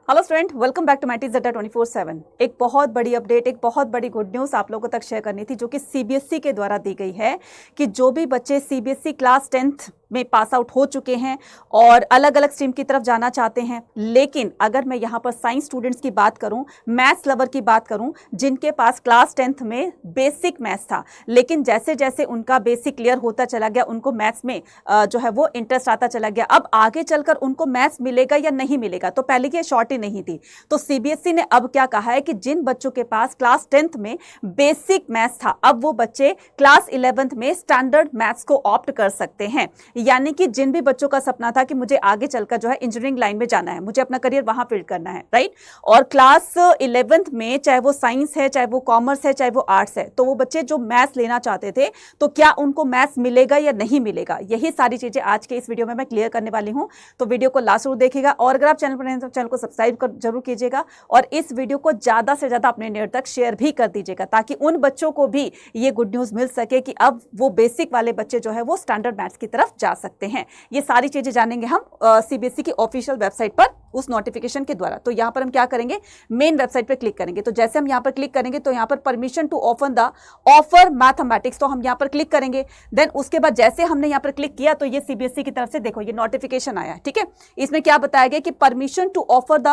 Hello student, welcome back to Matty Zeta 24/7। एक बहुत बड़ी अपडेट, एक बहुत बड़ी गुड न्यूज़ आप लोगों तक शेयर करनी थी, जो कि सीबीएसई के द्वारा दी गई है कि जो भी बच्चे सीबीएसई क्लास 10th में पास आउट हो चुके हैं और अलग अलग स्ट्रीम की तरफ जाना चाहते हैं, लेकिन अगर मैं यहाँ पर साइंस स्टूडेंट्स की बात करूँ, मैथ्स लवर की बात करूँ, जिनके पास क्लास 10th में बेसिक मैथ्स था, लेकिन जैसे जैसे उनका बेसिक क्लियर होता चला गया, उनको मैथ्स में जो है वो इंटरेस्ट आता चला गया। अब आगे चलकर उनको मैथ्स मिलेगा या नहीं मिलेगा, तो पहले की शॉर्ट नहीं थी। तो सीबीएसई ने अब क्या कहा है कि जिन बच्चों के पास क्लास 10th में बेसिक मैथ्स था, अब वो बच्चे क्लास 11th में स्टैंडर्ड मैथ्स को ऑप्ट कर सकते हैं। यानी कि जिन भी बच्चों का सपना था कि मुझे आगे चलकर जो है इंजीनियरिंग लाइन में जाना है, मुझे अपना करियर वहां फील्ड करना है, राइट, और क्लास 11th में चाहे वो साइंस है, चाहे वो कॉमर्स है, चाहे वो आर्ट्स है, तो वो बच्चे जो मैथ्स लेना चाहते थे, तो क्या उनको मैथ्स मिलेगा या नहीं मिलेगा, यही सारी चीजें आज के इस वीडियो में मैं क्लियर करने वाली हूं। तो वीडियो को लास्ट जरूर देखिएगा, और अगर आप चैनल पर नए हैं तो चैनल को सब्सक्राइब जरूर कीजिएगा और इस वीडियो को ज्यादा से ज्यादा अपने नेट तक शेयर भी कर दीजिएगा, ताकि उन बच्चों को भी ये गुड न्यूज मिल सके कि अब वो बेसिक वाले बच्चे जो है वो स्टैंडर्ड मैथ्स की तरफ जा सकते हैं। ये सारी चीजें जानेंगे हम सीबीएसई की ऑफिशियल वेबसाइट पर उस नोटिफिकेशन के द्वारा। तो यहां पर हम क्या करेंगे, मेन वेबसाइट पर क्लिक करेंगे। तो जैसे हम यहां पर क्लिक करेंगे तो यहां पर permission to open the offer mathematics, तो हम यहां पर क्लिक करेंगे। देन उसके बाद जैसे हमने यहां पर क्लिक किया तो ये सीबीएसई की तरफ से देखो ये नोटिफिकेशन आया है, ठीक है। इसमें क्या बताया गया कि permission to offer the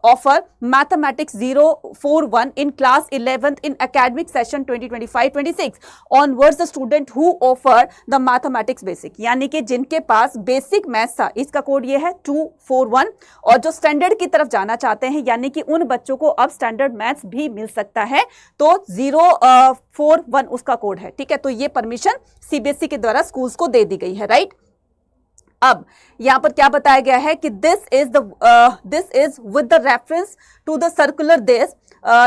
offer mathematics 041 in class 11th in academic session 2025-26 onwards the student who offer the mathematics basic, यानी कि जिनके पास बेसिक मैथ्स था, इसका कोड ये है 241, और जो स्टैंडर्ड की तरफ जाना चाहते हैं, यानी कि उन बच्चों को अब स्टैंडर्ड मैथ्स भी मिल सकता है, तो 041 उसका कोड है, ठीक है। तो ये परमिशन सीबीएसई के द्वारा स्कूल्स को दे दी गई है, राइट। अब यहां पर क्या बताया गया है कि this is with the reference to the circular this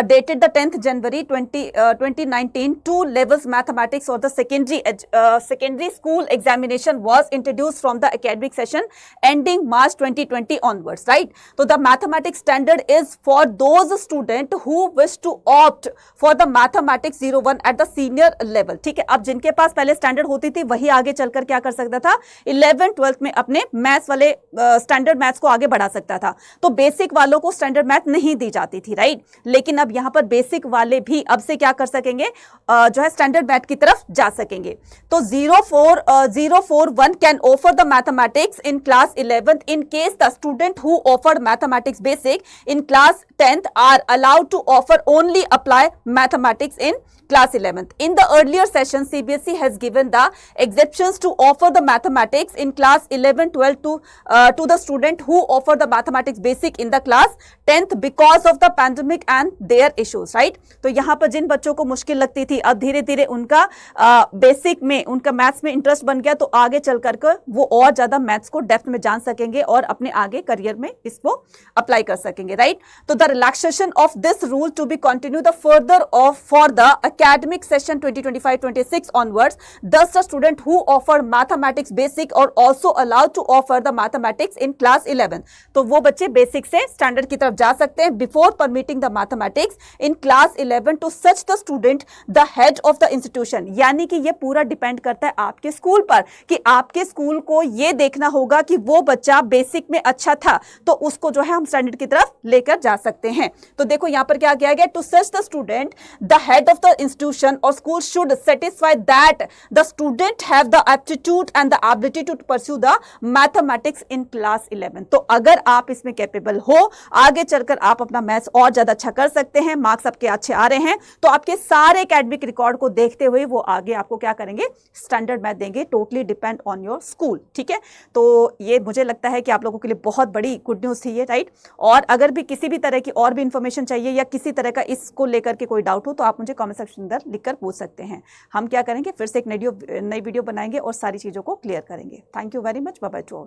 dated the 10th January 2019, two levels mathematics or the secondary school examination was introduced from the academic session ending March 2020 onwards, right? So the mathematics standard is for those students who wish to opt for the mathematics 01 at the senior level, ठीक है। अब जिनके पास पहले standard होती थी वही आगे चलकर क्या कर सकता था, 11th-12th में अपने मैथ्स वाले स्टैंडर्ड मैथ्स को आगे बढ़ा सकता था। तो बेसिक वालों को स्टैंडर्ड मैथ नहीं दी जाती थी, राइट। लेकिन अब यहां पर बेसिक वाले भी अब से क्या कर सकेंगे, जो है स्टैंडर्ड मैथ की तरफ जा सकेंगे। तो 041 can offer the mathematics in class 11th in case the student who offered mathematics basic in class 10th are allowed to offer only applied mathematics in class 11th. In the earlier session, CBSE has given the exceptions to offer the mathematics in class 11-12 to the student who offer the mathematics basic in the class 10th because of the pandemic and their issues, right? तो यहाँ पर जिन बच्चों को मुश्किल लगती थी, अब धीरे धीरे उनका बेसिक में, उनका मैथ्स में इंटरेस्ट बन गया, तो आगे चल कर वो और ज्यादा मैथ्स को डेप्थ में जान सकेंगे और अपने आगे करियर में इसको अप्लाई कर सकेंगे, राइट। तो the relaxation of this rule to be continue the further of for the academic session 2025-26 onwards, thus the student who offer mathematics basic are also allowed to offer the mathematics in class 11. तो वो बच्चे basic से standard की तरफ जा सकते हैं before permitting the mathematics in class 11 to such the student the head of the institution, यानी कि ये पूरा डिपेंड करता है आपके स्कूल पर कि आपके स्कूल को ये देखना होगा कि वो बच्चा बेसिक में अच्छा था, तो उसको जो है हम स्टैंडर्ड की तरफ लेकर जा सकते हैं। तो देखो यहाँ पर क्या किया गया, to such the student the head of the institution or school should satisfy that the student have the aptitude and the ability to pursue the mathematics in class 11. तो अगर आप इसमें कैपेबल हो, आगे चलकर आप अपना मैथ्स और ज्यादा अच्छा कर सकते हैं, मार्क्स आपके अच्छे आ रहे हैं, तो आपके सारे एकेडमिक रिकॉर्ड को देखते हुए वो आगे आपको क्या करेंगे, स्टैंडर्ड मैथ देंगे। Totally depend on your school, ठीक है। तो ये मुझे लगता है कि आप लोगों के लिए बहुत बड़ी गुड न्यूज थी ये, राइट। और अगर भी किसी भी तरह की और भी इंफॉर्मेशन चाहिए या किसी तरह का इसको लेकर के कोई डाउट हो, तो आप मुझे कमेंट सेक्शन अंदर लिखकर पूछ सकते हैं। हम क्या करेंगे, फिर से एक नई वीडियो बनाएंगे और सारी चीजों को क्लियर करेंगे। Thank you very much, bye bye to all.